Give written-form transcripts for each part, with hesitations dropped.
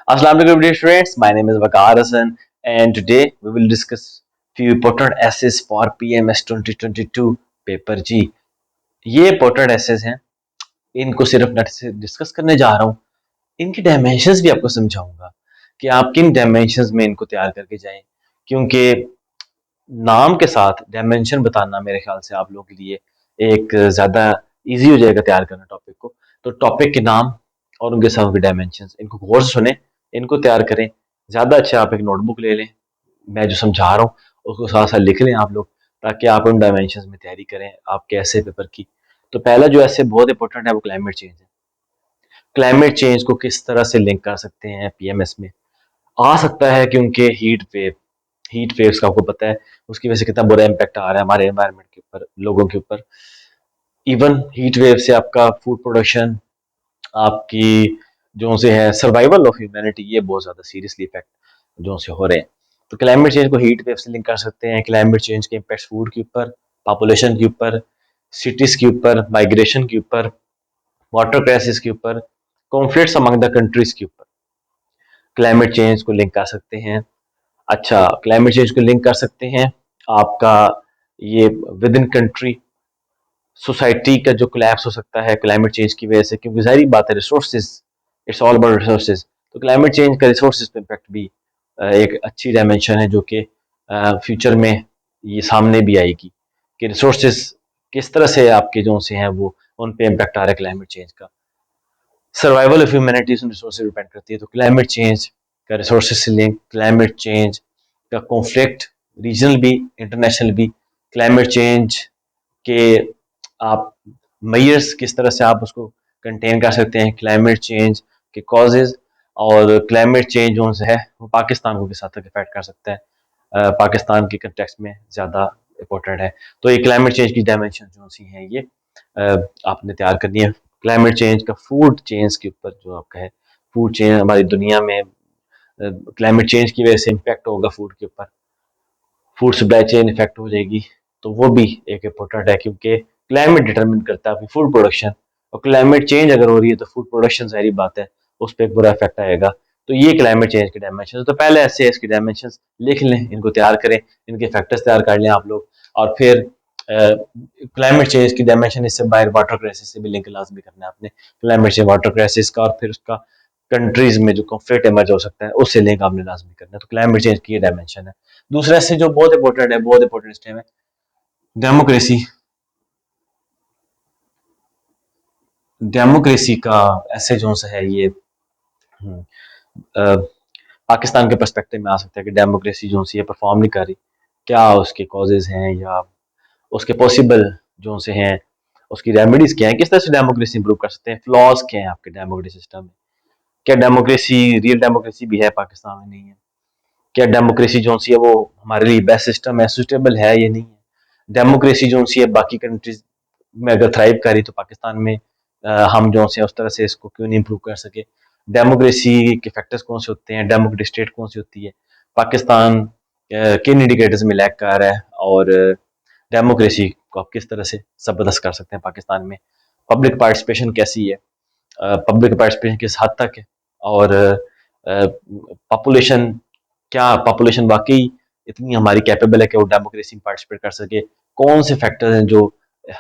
Assalamu alaikum dear students, my name is Waqar Hassan and today we will discuss few important essays for PMS 2022 paper जी। ये important essays हैं, इनको सिर्फ net से discuss करने जा रहा हूँ। इनकी डायमेंशंस भी आपको समझाऊंगा कि आप किन डायमेंशंस में इनको तैयार करके जाएं, क्योंकि नाम के साथ डायमेंशन बताना मेरे ख्याल से आप लोगों के लिए एक ज़्यादा इजी हो जाएगा तैयार करना टॉपिक को। तो टॉपिक के नाम और उनके साथ के डायमेंशंस इनको गौर से सुने, इनको तैयार करें। ज़्यादा अच्छा आप एक नोटबुक ले लें, मैं जो समझा रहा हूँ उसको साथ साथ लिख लें आप लोग, ताकि आप उन डायमेंशंस में तैयारी करें आपके ऐसे पेपर की। तो पहला जो ऐसे बहुत इंपॉर्टेंट है वो क्लाइमेट चेंज है। क्लाइमेट चेंज को किस तरह से लिंक कर सकते हैं पीएमएस में, आ सकता है क्योंकि हीट वेव्स का आपको पता है उसकी वजह से कितना बुरा इम्पैक्ट आ रहा है हमारे एनवायरनमेंट के ऊपर, लोगों के ऊपर। इवन हीट वेव से आपका फूड प्रोडक्शन, आपकी जो से है सर्वाइवल ऑफ ह्यूमैनिटी, ये बहुत ज़्यादा सीरियसली इफेक्ट जो से हो रहे हैं। तो क्लाइमेट चेंज को हीट वेव से लिंक कर सकते हैं। क्लाइमेट चेंज के इम्पैक्ट फूड के ऊपर, पॉपुलेशन के ऊपर, सिटीज़ के ऊपर, माइग्रेशन के ऊपर, वाटर क्राइसिस के ऊपर, कॉन्फ्लिक्ट्स अमंग द कंट्रीज के ऊपर क्लाइमेट चेंज को लिंक कर सकते हैं। अच्छा, क्लाइमेट चेंज को लिंक कर सकते हैं आपका ये विद इन कंट्री सोसाइटी का जो कोलैप्स हो सकता है क्लाइमेट चेंज की वजह से, क्योंकि जाहिर बात है resources, it's all about resources. तो क्लाइमेट चेंज का रिसोर्सेज पे इम्पैक्ट भी एक अच्छी डायमेंशन है जो कि फ्यूचर में ये सामने भी आएगी कि रिसोर्सेज किस तरह से आपके जो से हैं वो उन पे इम्पैक्ट आ रहा है क्लाइमेट चेंज का। सर्वाइवल ऑफ ह्यूमैनिटी उन रिसोर्सेज डिपेंड करती है। तो क्लाइमेट चेंज का रिसोर्सेज से लिंक, क्लाइमेट चेंज का कॉन्फ्लिक्ट रीजनल भी इंटरनेशनल भी, क्लाइमेट चेंज के आप मेजर्स किस तरह से आप उसको कंटेन कर सकते हैं, क्लाइमेट चेंज के कॉजेज, और क्लाइमेट चेंज जो है वो पाकिस्तान को किस हद तक इफेक्ट कर सकता है, पाकिस्तान के कंटेक्स्ट में ज़्यादा इम्पोर्टेंट है। तो ये क्लाइमेट चेंज की डायमेंशन जो सी हैं ये आपने तैयार करनी है। क्लाइमेट चेंज का फूड चेंज के ऊपर जो आपका है, फूड चेंज हमारी दुनिया में क्लाइमेट चेंज की वजह से इम्पैक्ट होगा फूड के ऊपर, फूड सप्लाई चेन इफेक्ट हो जाएगी। तो वो भी एक इम्पोर्टेंट है क्योंकि क्लाइमेट डिटरमिन करता है आपकी फूड प्रोडक्शन, और क्लाइमेट चेंज अगर हो रही है तो फूड प्रोडक्शन सारी बात है उस पर एक बुरा इफेक्ट आएगा। तो ये क्लाइमेट चेंज के डायमेंशन। तो पहले ऐसे इसके डायमेंशन लिख लें, इनको तैयार करें, इनके फैक्टर्स तैयार कर लें आप लोग, और फिर क्लाइमेट चेंज की डायमेंशन इससे बाहर वाटर क्राइसिस से भी लिंक लाजमी करना है आपने, क्लाइमेट चेंज वाटर क्राइसिस का, और फिर उसका कंट्रीज में जो कॉन्फ्लिक्ट इमर्ज हो सकता है उससे लिंक आपने लाजमी करना है। तो क्लाइमेट चेंज की ये डायमेंशन है। दूसरा से जो बहुत इंपॉर्टेंट है, बहुत इंपॉर्टेंट इस टाइम है, डेमोक्रेसी। डेमोक्रेसी का ऐसे जो सा है ये पाकिस्तान के पर्सपेक्टिव में आ सकता है कि डेमोक्रेसी जो सी है परफॉर्म नहीं कर रही, क्या उसके कॉजेज हैं या उसके पॉसिबल जो से हैं, उसकी रेमेडीज क्या है, किस तरह से डेमोक्रेसी इंप्रूव कर सकते हैं, फ्लॉज क्या है आपके डेमोक्रेसी सिस्टम में, क्या डेमोक्रेसी रियल डेमोक्रेसी भी है पाकिस्तान में, नहीं है, क्या डेमोक्रेसी जो सी है वो हमारे लिए बेस्ट सिस्टम है, सुटेबल है या नहीं है, डेमोक्रेसी जो सी है बाकी कंट्रीज में अगर थ्राइव करी तो पाकिस्तान में हम जो से उस तरह से इसको क्यों नहीं इम्प्रूव कर सके, डेमोक्रेसी के फैक्टर्स कौन से होते हैं, डेमोक्रेटिक स्टेट कौन सी होती है, पाकिस्तान किन इंडिकेटर्स में लैग कर रहा है, और डेमोक्रेसी को आप किस तरह से जबरदस्त कर सकते हैं पाकिस्तान में, पब्लिक पार्टिसिपेशन कैसी है, पब्लिक पार्टिसिपेशन किस हद तक है, और पॉपुलेशन, क्या पॉपुलेशन वाकई इतनी हमारी कैपेबल है कि वो डेमोक्रेसी में पार्टिसिपेट कर सके, कौन से फैक्टर्स हैं जो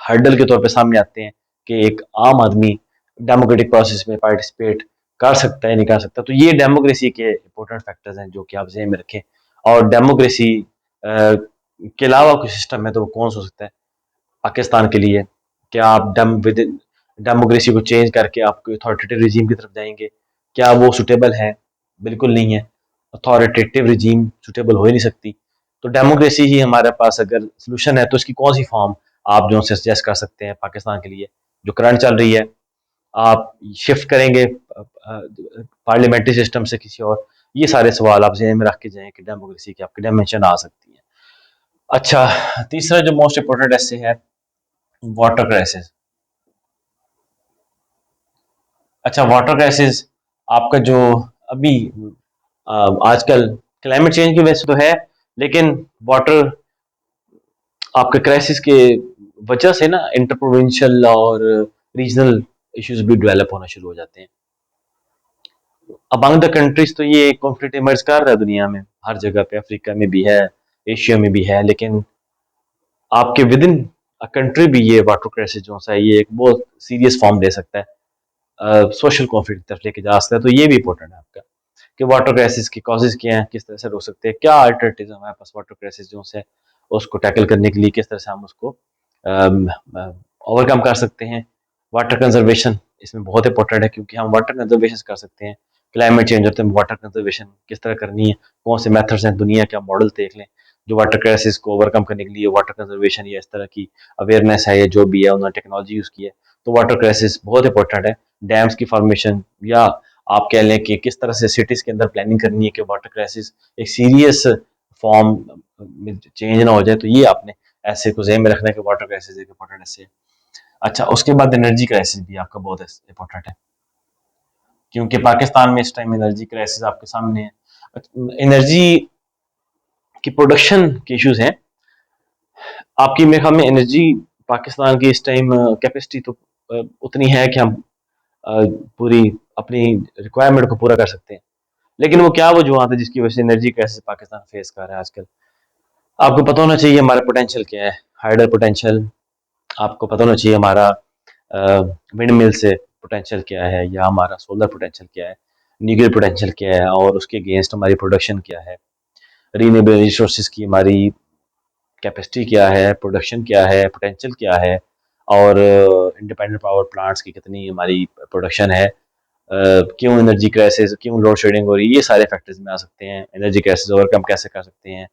हर्डल के तौर पे सामने आते हैं कि एक आम आदमी डेमोक्रेटिक प्रोसेस में पार्टिसिपेट कर सकता है नहीं कर सकता। तो ये डेमोक्रेसी के इंपॉर्टेंट फैक्टर्स हैं जो कि आप जहन में रखें। और डेमोक्रेसी के अलावा कोई सिस्टम है तो वो कौन सा हो सकता है पाकिस्तान के लिए, क्या आप डेमोक्रेसी को चेंज करके आप कोई अथॉरिटेटिव रिजीम की तरफ जाएंगे, क्या वो सुटेबल है, बिल्कुल नहीं है, अथॉरिटेटिव रिजीम सुटेबल हो ही नहीं सकती। तो डेमोक्रेसी ही हमारे पास अगर सोल्यूशन है तो इसकी कौन सी फॉर्म आप जो सजेस्ट कर सकते हैं पाकिस्तान के लिए जो करंट चल रही है, आप शिफ्ट करेंगे पार्लियामेंट्री सिस्टम से किसी और, ये सारे सवाल आप जहन में रख के जाएं कि डेमोक्रेसी की आपकी डायमेंशन आ सकती है। अच्छा, तीसरा जो मोस्ट इंपोर्टेंट ऐसे है वाटर क्राइसिस। अच्छा, वाटर क्राइसिस आपका जो अभी आजकल क्लाइमेट चेंज की वजह से तो है, लेकिन वाटर आपके क्राइसिस के वजह से ना इंटर प्रोविंशियल और रीजनल इश्यूज भी डेवलप होना शुरू हो जाते हैं। अमंग द कंट्रीज तो ये कॉन्फ्लिक्ट इमर्ज कर रहा है दुनिया में, हर जगह पे, अफ्रीका में भी है, एशिया में भी है, लेकिन आपके विद इन अ कंट्री भी ये वाटर क्राइसिस जो सा है ये एक बहुत सीरियस फॉर्म ले सकता है, सोशल कॉन्फ्लिक्ट की तरफ लेके जा सकता है। तो ये भी इंपॉर्टेंट है आपका कि वाटर क्राइसिस की कॉजेज क्या हैं, किस तरह से रोक सकते हैं, क्या अल्टरनेटिव हमारे पास वाटर क्राइसिस जो है उसको टैकल करने के लिए, किस तरह से हम उसको ओवरकम कर सकते हैं। वाटर कंजर्वेशन इसमें बहुत इंपॉर्टेंट है, क्योंकि हम वाटर कंजर्वेशन कर सकते हैं। क्लाइमेट चेंज होते हैं, वाटर कंजर्वेशन किस तरह करनी है, कौन से मेथड्स हैं, दुनिया का मॉडल देख लें जो वाटर क्राइसिस को ओवरकम करने के लिए वाटर कंजर्वेशन या इस तरह की अवेयरनेस है, या जो भी है उन्होंने टेक्नोलॉजी यूज़ की है। तो वाटर क्राइसिस बहुत इंपॉर्टेंट है। डैम्स की फॉर्मेशन, या आप कह लें कि किस तरह से सिटीज़ के अंदर प्लानिंग करनी है कि वाटर क्राइसिस एक सीरियस फॉर्म में चेंज ना हो जाए, तो ये आपने ऐसे को ज़हन में रखना है कि वाटर क्राइसिस एक इंपॉर्टेंट ऐसे है। अच्छा, उसके बाद एनर्जी क्राइसिस भी आपका बहुत इंपॉर्टेंट है, क्योंकि पाकिस्तान में इस टाइम एनर्जी क्राइसिस आपके सामने है। एनर्जी की प्रोडक्शन के इश्यूज हैं आपकी, मेरे ख्याल में एनर्जी पाकिस्तान की इस टाइम कैपेसिटी तो उतनी है कि हम पूरी अपनी रिक्वायरमेंट को पूरा कर सकते हैं, लेकिन वो क्या वजूहत है जिसकी वजह से एनर्जी क्राइसिस पाकिस्तान फेस कर रहा है आजकल। आपको पता होना चाहिए हमारा पोटेंशियल क्या है, हाइडल पोटेंशियल। आपको पता होना चाहिए हमारा विंड मिल से पोटेंशियल क्या है, या हमारा सोलर पोटेंशियल क्या है, न्यूक्लियर पोटेंशियल क्या है, और उसके अगेंस्ट हमारी प्रोडक्शन क्या है, रीन्यूएबल रिसोर्सेज की हमारी कैपेसिटी क्या है, प्रोडक्शन क्या है, पोटेंशियल क्या है, और इंडिपेंडेंट पावर प्लांट्स की कितनी हमारी प्रोडक्शन है, क्यों एनर्जी क्राइसिस, क्यों लोड शेडिंग हो रही है, ये सारे फैक्टर्स में आ सकते हैं। एनर्जी क्राइसिस ओवरकम कैसे कर सकते हैं,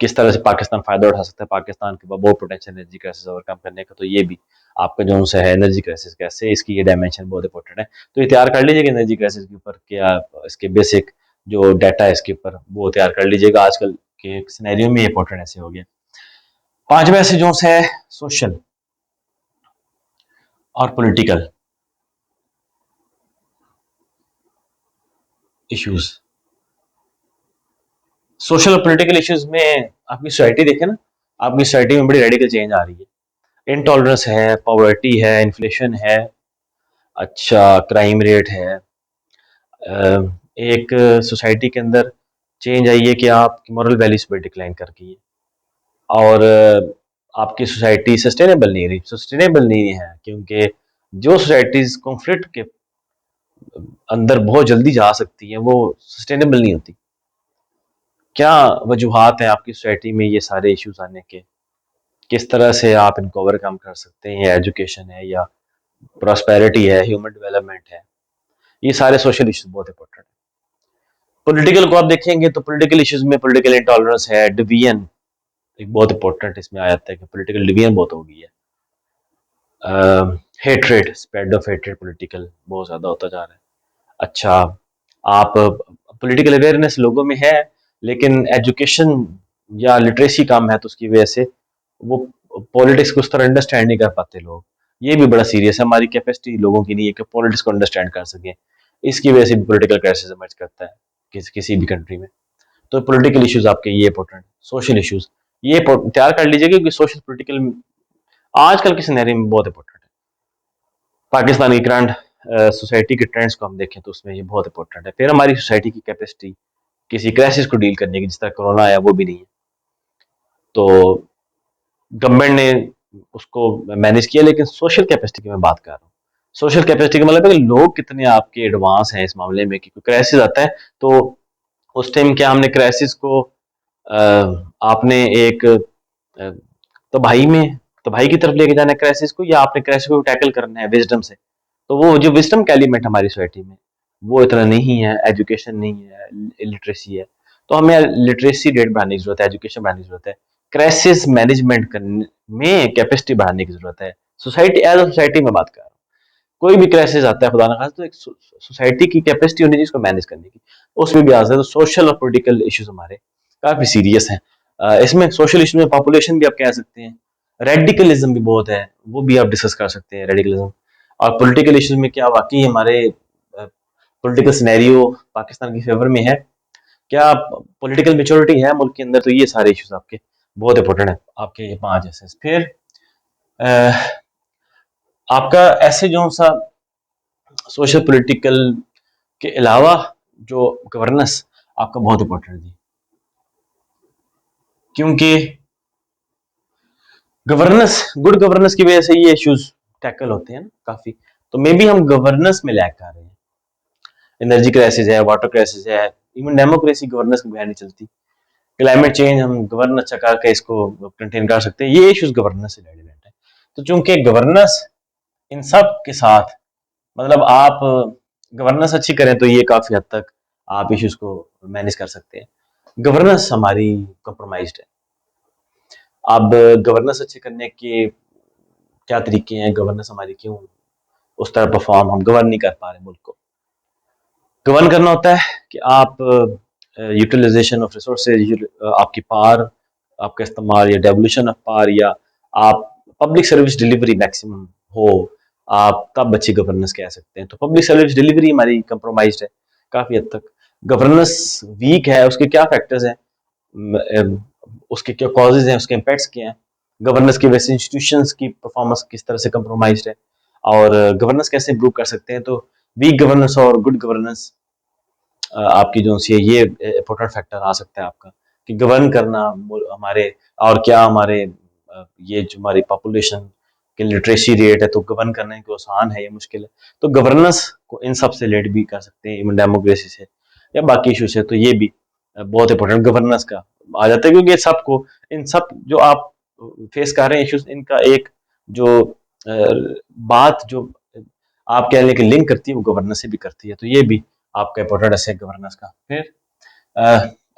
किस तरह से पाकिस्तान फ़ायदा उठा सकता है, पाकिस्तान के पास बहुत पोटेंशियल एनर्जी क्राइसिस ओवरकम करने का। तो ये भी आपका जो सा है एनर्जी क्राइसिस कैसे, इसकी ये डायमेंशन बहुत इंपॉर्टेंट है। तो ये तैयार कर लीजिएगा एनर्जी क्राइसिस के ऊपर, क्या इसके बेसिक जो डाटा है इसके ऊपर वो तैयार कर लीजिएगा। आजकल के सिनेरियो में इंपॉर्टेंट ऐसे हो गया। पांचवा ऐसे जो है सोशल और पॉलिटिकल इश्यूज। सोशल और पॉलिटिकल इश्यूज में आपकी सोसाइटी देखें ना, आपकी सोसाइटी में बड़ी रेडिकल चेंज आ रही है। इनटॉलरेंस है, पॉवर्टी है, इन्फ्लेशन है, अच्छा क्राइम रेट है। एक सोसाइटी के अंदर चेंज आई है कि आपकी मॉरल वैल्यूज पर डिक्लाइन कर गई है, और आपकी सोसाइटी सस्टेनेबल नहीं रही, सस्टेनेबल नहीं है, क्योंकि जो सोसाइटीज कॉन्फ्लिक्ट के अंदर बहुत जल्दी जा सकती हैं वो सस्टेनेबल नहीं होती। क्या वजूहात हैं आपकी सोसाइटी में ये सारे इश्यूज आने के, किस तरह से आप इनको ओवरकम कर सकते हैं, एजुकेशन है या प्रॉस्पेरिटी है, ह्यूमन डेवलपमेंट है, ये सारे सोशल इश्यूज बहुत इंपॉर्टेंट है। पॉलिटिकल को आप देखेंगे तो पॉलिटिकल इश्यूज में पॉलिटिकल इंटॉलरेंस है, डिवीजन एक बहुत इंपॉर्टेंट इसमें आ जाता है कि पॉलिटिकल डिवीजन बहुत हो गई है। Hatred, spread of hatred political बहुत ज़्यादा होता जा रहा है। अच्छा, आप पॉलिटिकल अवेयरनेस लोगों में है, लेकिन एजुकेशन या लिटरेसी कम है, तो उसकी वजह से वो पॉलिटिक्स को उस तरह अंडरस्टैंड नहीं कर पाते लोग। ये भी बड़ा सीरियस है, हमारी कैपेसिटी लोगों की नहीं है कि पॉलिटिक्स को अंडरस्टैंड कर सकें। इसकी वजह से भी पॉलिटिकल क्राइसिस इमर्ज करता है किसी भी कंट्री में। तो पॉलिटिकल इश्यूज आपके ये इंपॉर्टेंट, सोशल इश्यूज ये तैयार कर लीजिएगा, क्योंकि सोशल पॉलिटिकल आजकल के सिनेरियो में बहुत इंपॉर्टेंट है। पाकिस्तान की करंट सोसाइटी के ट्रेंड्स को हम देखें तो उसमें ये बहुत इंपॉर्टेंट है। फिर हमारी सोसाइटी की कैपेसिटी किसी क्राइसिस को डील करने की, जिस तरह कोरोना आया वो भी नहीं है, तो गवर्नमेंट ने उसको मैनेज किया। लेकिन सोशल कैपेसिटी की मैं बात कर रहा हूँ। सोशल कैपेसिटी का मतलब है कि लोग कितने आपके एडवांस हैं इस मामले में कि कोई क्राइसिस आता है तो उस टाइम क्या हमने क्राइसिस को आपने एक तबाही में, तबाही की तरफ लेके जाना है क्राइसिस को, या आपने क्राइसिस को टैकल करना है विजडम से। तो वो जो विजडम का एलिमेंट हमारी सोसाइटी में वो इतना नहीं है, एजुकेशन नहीं है, लिटरेसी है। तो हमें लिटरेसी रेट बढ़ाने की जरूरत है, एजुकेशन बढ़ाने की जरूरत है, क्राइसिस मैनेजमेंट करने में कैपेसिटी बढ़ाने की जरूरत है। सोसाइटी एज अ सोसाइटी में बात कर रहा हूँ। कोई भी क्राइसिस आता है खुदा ना खास, तो एक सोसाइटी की कैपेसिटी होनी चाहिए इसको मैनेज करने की, उसमें भी आ सकता है। तो सोशल और पॉलिटिकल इश्यूज हमारे काफी सीरियस हैं। इसमें सोशल इशू में पॉपुलेशन भी आप कह सकते हैं, रेडिकलिज्म भी बहुत है, वो भी आप डिस्कस कर सकते हैं रेडिकलिज्म। और पॉलिटिकल इश्यूज में क्या वाकई हमारे पॉलिटिकल सिनेरियो पाकिस्तान की फेवर में है, क्या पॉलिटिकल मेच्योरिटी है मुल्क के अंदर। तो ये सारे इश्यूज आपके बहुत इंपॉर्टेंट है, आपके ये पांच ऐसे। फिर आपका ऐसे जो सा सोशल पॉलिटिकल के अलावा जो गवर्नेंस आपका बहुत इंपॉर्टेंट है जी, क्योंकि गुड गवर्नेंस की वजह से ये इश्यूज टैकल होते हैं ना काफी। तो मे बी हम गवर्नेंस में लैग कर रहे हैं। एनर्जी क्राइसिस है, वाटर क्राइसिस है, इवन डेमोक्रेसी गवर्नेंस के बगैर नहीं चलती। क्लाइमेट चेंज हम गवर्नेंस अच्छा करके इसको कंटेन कर सकते हैं, ये इश्यूज गवर्नेंस से रिलेटेड है। तो चूंकि गवर्नेंस इन सब के साथ, मतलब आप गवर्नेंस अच्छी करें तो ये काफी हद तक आप इश्यूज को मैनेज कर सकते हैं। गवर्नेंस हमारी कॉम्प्रोमाइज्ड है। अब गवर्नेंस अच्छे करने के क्या तरीके हैं, गवर्नेंस हमारी क्यों उस तरह परफॉर्म, हम गवर्न नहीं कर पा रहे मुल्क को। गवर्न करना होता है कि आप यूटिलाइजेशन ऑफ रिसोर्सेज, आपकी पावर, आपका इस्तेमाल या डेवोल्यूशन ऑफ पावर, या आप पब्लिक सर्विस डिलीवरी मैक्सिमम हो, आप तब अच्छी गवर्नेंस कह सकते हैं। तो पब्लिक सर्विस डिलीवरी हमारी कंप्रोमाइज्ड है काफी हद तक। गवर्नेंस वीक है, उसके क्या फैक्टर्स हैं, उसके क्या कॉजेज हैं, उसके इम्पैक्ट्स क्या हैं, गवर्नेंस की वजह से इंस्टीट्यूशंस की परफॉर्मेंस किस तरह से कंप्रोमाइज्ड है, और गवर्नेंस कैसे इंप्रूव कर सकते हैं। तो वीक गवर्नेंस और गुड गवर्नेंस आपकी जो सी है, ये इंपॉर्टेंट फैक्टर आ सकता है आपका कि गवर्न करना हमारे, और क्या हमारे ये जो हमारी पॉपुलेशन की लिटरेसी रेट है, तो गवर्न करने को आसान है या मुश्किल है। तो गवर्नेंस को इन सब से रिलेट भी कर सकते हैं, इवन डेमोक्रेसी से या बाकी इशू से। तो ये भी बहुत इंपॉर्टेंट गवर्नेंस का आ जाता है, क्योंकि ये सबको, इन सब जो आप फेस कर रहे हैं इश्यूज, इनका एक जो बात जो आप कह लें कि लिंक करती है, वो गवर्नेंस से भी करती है। तो ये भी आपका इंपॉर्टेंट है गवर्नेंस का। फिर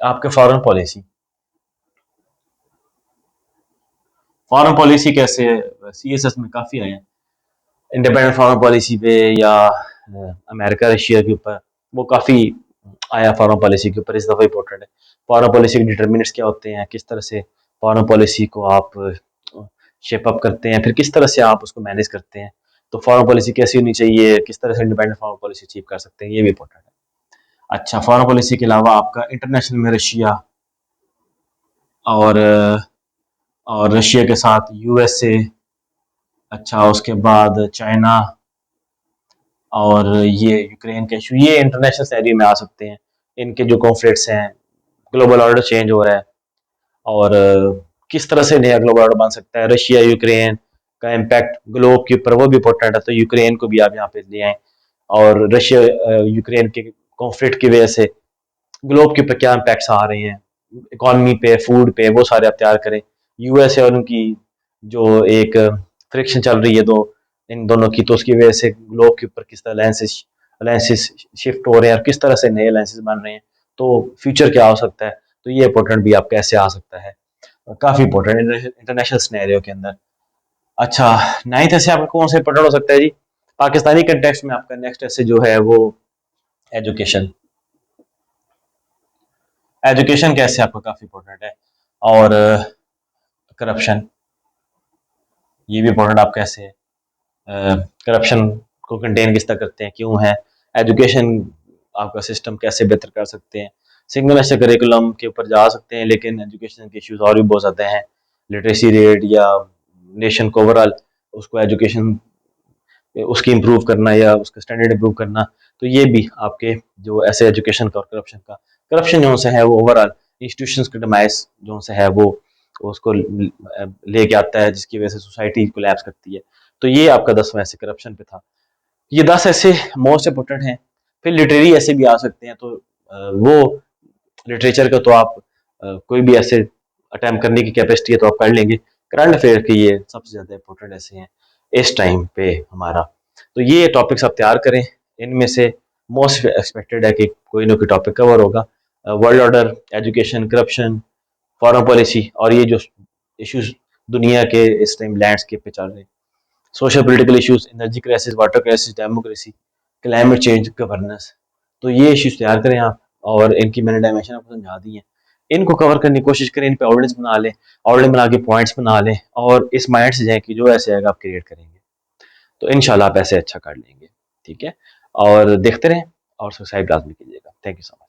आपके फॉरेन पॉलिसी कैसे है, सीएसएस में काफी आए हैं इंडिपेंडेंट फॉरेन पॉलिसी पे, या अमेरिका रशिया के ऊपर, वो काफी आया फॉरेन पॉलिसी के ऊपर। इस दफा इंपॉर्टेंट है फॉरेन पॉलिसी के डिटर्मिनेंट्स क्या होते हैं, किस तरह से फॉरेन पॉलिसी को आप शेप अप करते हैं, फिर किस तरह से आप उसको मैनेज करते हैं। तो फॉरेन पॉलिसी कैसी होनी चाहिए, किस तरह से इंडिपेंडेंट फॉरेन पॉलिसी अचीव कर सकते हैं, ये भी इंपॉर्टेंट है। अच्छा, फॉरेन पॉलिसी के अलावा आपका इंटरनेशनल में रशिया और रशिया के साथ यूएसए, अच्छा उसके बाद चाइना, और ये यूक्रेन के इशू, ये इंटरनेशनल सैरियो में आ सकते हैं। इनके जो कॉन्फ्लिक्ट्स हैं, ग्लोबल ऑर्डर चेंज हो रहा है, और किस तरह से नया ग्लोबल ऑर्डर बन सकता है, रशिया यूक्रेन का इम्पैक्ट ग्लोब के ऊपर, वो भी इंपॉर्टेंट है। तो यूक्रेन को भी आप यहाँ पे ले आए, और रशिया यूक्रेन के कॉन्फ्लिक्ट की वजह से ग्लोब के ऊपर क्या इम्पैक्ट्स आ रहे हैं, इकोनॉमी पे, फूड पे, वो सारे आप तैयार करें। यूएस और उनकी जो एक फ्रिक्शन चल रही है दो, इन दोनों की, तो उसकी वजह से ग्लोब के ऊपर किस तरह अलायंसेस शिफ्ट हो रहे हैं, और किस तरह से नए अलायंसेस बन रहे हैं, तो फ्यूचर क्या हो सकता है। तो ये इंपॉर्टेंट भी आप कैसे आ सकता है, काफी इंपॉर्टेंट इंटरनेशनल सिनेरियो के अंदर। अच्छा, नाइन्थ ऐसे आपका कौन सा इंपॉर्टेंट हो सकता है जी, पाकिस्तानी कंटेक्स्ट में आपका नेक्स्ट ऐसे जो है वो एजुकेशन। एजुकेशन कैसे आपका काफी इंपॉर्टेंट है, और करप्शन, ये भी इंपॉर्टेंट आप कैसे करप्शन को कंटेन किस तरह करते हैं, क्यों है, एजुकेशन आपका सिस्टम कैसे बेहतर कर सकते हैं। सिंगल ऐसे करिकुलम के ऊपर जा सकते हैं, लेकिन एजुकेशन के इश्यूज और भी बहुत ज़्यादा हैं, लिटरेसी रेट या नेशन को ओवरऑल उसको एजुकेशन उसकी इम्प्रूव करना या उसका स्टैंडर्ड इम्प्रूव करना। तो ये भी आपके जो ऐसे एजुकेशन का और करप्शन जो से है वो ओवरऑल इंस्टीट्यूशंस के डिमाइस जो से है वो उसको लेके आता है, जिसकी वजह से सोसाइटी कोलैप्स करती है। तो ये आपका 10वां ऐसे करप्शन पे था। ये 10 ऐसे मोस्ट इंपोर्टेंट हैं। फिर लिटरेरी ऐसे भी आ सकते हैं, तो वो लिटरेचर का तो आप कोई भी ऐसे अटैम्प्ट करने की कैपेसिटी है तो आप कर लेंगे। करंट अफेयर के ये सबसे ज़्यादा इंपॉर्टेंट ऐसे हैं इस टाइम पे हमारा। तो ये टॉपिक्स आप तैयार करें, इनमें से मोस्ट एक्सपेक्टेड है कि कोई ना कोई टॉपिक कवर होगा। World order, education, corruption, foreign policy, और ये जो इश्यूज दुनिया के इस टाइम लैंडस्केप पे चल रहे हैं, social political issues, energy crisis, water crisis, democracy, climate change, governance. तो ये इश्यूज तैयार करें आप, और इनकी मैंने डायमेंशन आपको समझा दी है। इनको कवर करने की कोशिश करें, इन पे ऑर्डिनेंस बना लें, ऑर्डिनेंस बना के पॉइंट्स बना लें, और इस माइंड से जाएं कि जो ऐसे आएगा आप क्रिएट करेंगे, तो इंशाल्लाह आप ऐसे अच्छा कर लेंगे। ठीक है, और देखते रहें और सब्सक्राइब लाजमी कीजिएगा। Thank you so much.